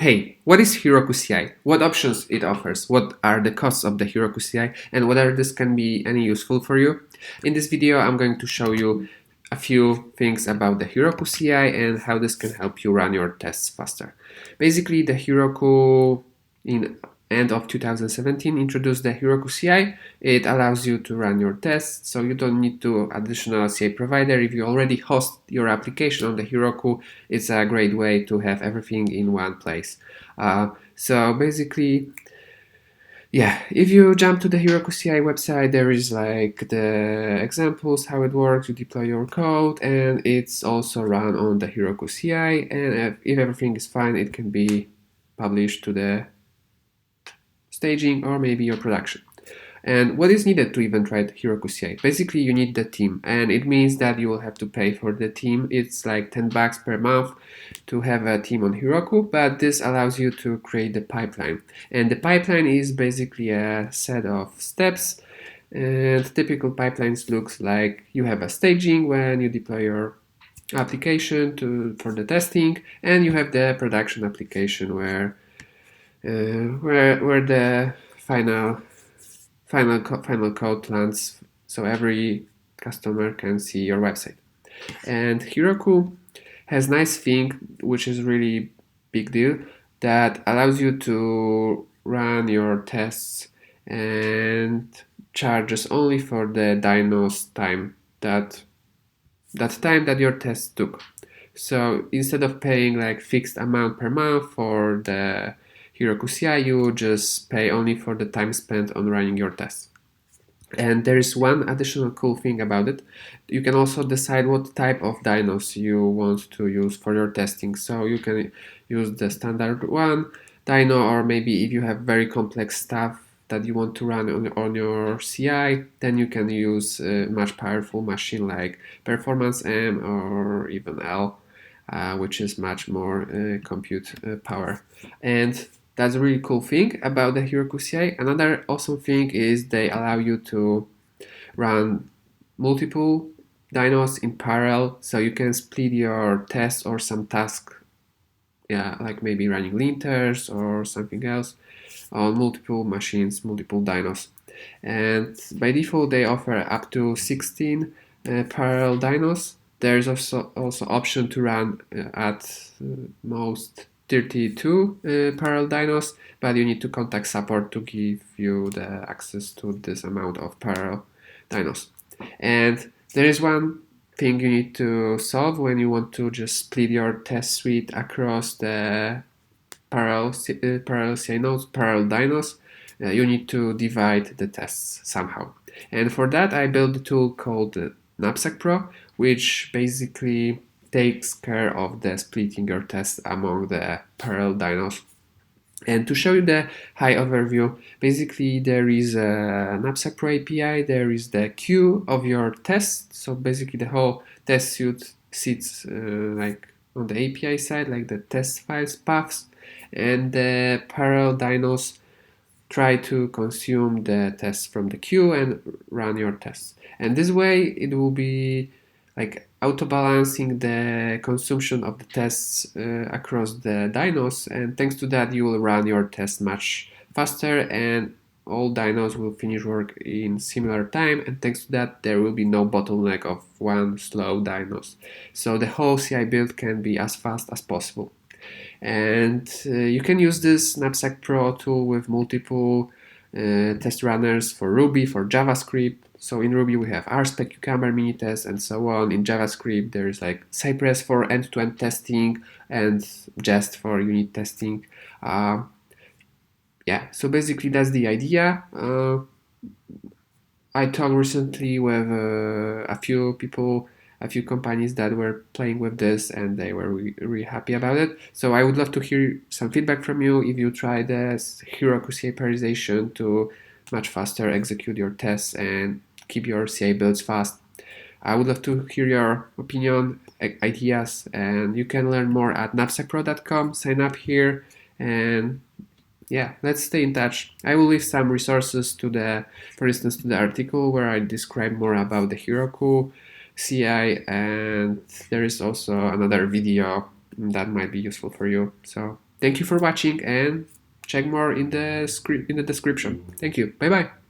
Hey, what is Heroku CI? What options it offers? What are the costs of the Heroku CI? And whether this can be any useful for you? In this video, I'm going to show you a few things about the Heroku CI and how this can help you run your tests faster. Basically, the Heroku in end of 2017 introduced the Heroku CI. It allows you to run your tests, so you don't need to additional CI provider. If you already host your application on the Heroku, it's a great way to have everything in one place. So basically, yeah, if you jump to the Heroku CI website, there is like the examples, how it works, you deploy your code, and it's also run on the Heroku CI, and if everything is fine, it can be published to the staging or maybe your production. And what is needed to even try Heroku CI? Basically, you need the team, and it means that you will have to pay for the team. It's like $10 per month to have a team on Heroku, but this allows you to create the pipeline. And the pipeline is basically a set of steps. And typical pipelines looks like you have a staging when you deploy your application for the testing, and you have the production application where the final code lands, so every customer can see your website. And Heroku has nice thing, which is really big deal, that allows you to run your tests and charges only for the dynos time, that time that your test took. So instead of paying like fixed amount per month for the Heroku CI, you just pay only for the time spent on running your tests. And there is one additional cool thing about it. You can also decide what type of dynos you want to use for your testing. So you can use the standard one dyno, or maybe if you have very complex stuff that you want to run on your CI, then you can use a much powerful machine like Performance M or even L, which is much more compute power. And that's a really cool thing about the Heroku CI. Another awesome thing is they allow you to run multiple dynos in parallel, so you can split your tests or some task, like maybe running linters or something else, on multiple machines, multiple dynos. And by default, they offer up to 16 parallel dynos. There's also option to run at most 32 parallel dynos, but you need to contact support to give you the access to this amount of parallel dynos. And there is one thing you need to solve when you want to just split your test suite across the parallel CI nodes, parallel dynos. You need to divide the tests somehow. And for that, I built a tool called Knapsack Pro, which basically takes care of the splitting your tests among the parallel dynos. And to show you the high overview, basically there is a Knapsack Pro API, there is the queue of your tests. So basically the whole test suite sits like on the API side, like the test files paths, and the parallel dynos try to consume the tests from the queue and run your tests. And this way it will be like auto-balancing the consumption of the tests across the dynos, and thanks to that you will run your tests much faster and all dynos will finish work in similar time, and thanks to that there will be no bottleneck of one slow dynos. So the whole CI build can be as fast as possible. And you can use this Knapsack Pro tool with multiple test runners for Ruby, for JavaScript. So in Ruby we have RSpec, Cucumber, Minitest, and so on. In JavaScript there is like Cypress for end-to-end testing and Jest for unit testing. Yeah, so basically that's the idea. I talked recently with a few people, a few companies that were playing with this, and they were really happy about it. So I would love to hear some feedback from you if you try this Heroku CI Parallelisation to much faster execute your tests and keep your CI builds fast. I would love to hear your opinion, ideas, and you can learn more at knapsackpro.com. Sign up here, and yeah, let's stay in touch. I will leave some resources for instance, to the article where I describe more about the Heroku CI, and there is also another video that might be useful for you. So Thank you for watching, and check more in the description. Thank you. Bye bye.